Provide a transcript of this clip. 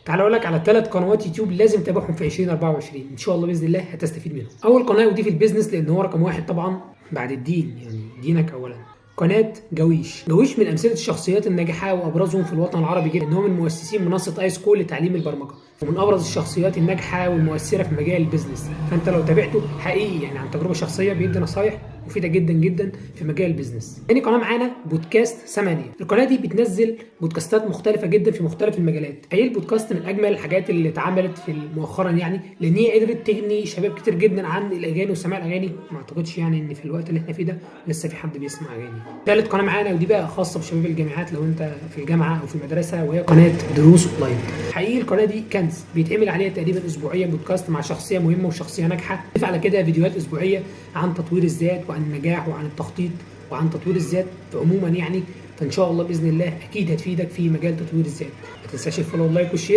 تعال اقول لك على 3 قنوات يوتيوب لازم تتابعهم في 2024 ان شاء الله باذن الله هتستفيد منهم. اول قناه ودي في البيزنس لان هو رقم واحد طبعا بعد الدين، يعني دينك اولا. قناه جويش من امثله الشخصيات الناجحه وابرزهم في الوطن العربي جدا، ان هو من مؤسسين منصه اي سكول لتعليم البرمجه، ومن ابرز الشخصيات الناجحه والمؤثره في مجال البيزنس. فانت لو تابعته حقيقي يعني عن تجربه شخصيه بيدي نصايح مفيده جدا جدا في مجال البيزنس. تاني قناه معانا بودكاست 8. القناه دي بتنزل بودكاستات مختلفه جدا في مختلف المجالات. هي البودكاست من اجمل الحاجات اللي اتعملت في مؤخرا، يعني لان هي قدرت تغني شباب كتير جدا عن الاغاني وسماع الاغاني. ما اعتقدش يعني ان في الوقت اللي احنا فيه ده لسه في حد بيسمع اغاني. ثالث قناه معانا ودي بقى خاصه بشباب الجامعات لو انت في الجامعه او في المدرسه، وهي قناه دروس اونلاين. حقيقي القناه دي كنز بيتعمل عليها تقريبا اسبوعيا بودكاست مع شخصيه مهمه وشخصيه ناجحه. ضيف على كده فيديوهات اسبوعيه عن تطوير الذات وعن النجاح وعن التخطيط وعن تطوير الذات عموما يعني. فان شاء الله باذن الله اكيد هتفيدك في مجال تطوير الذات. ما تنساش الفولو واللايك والشير.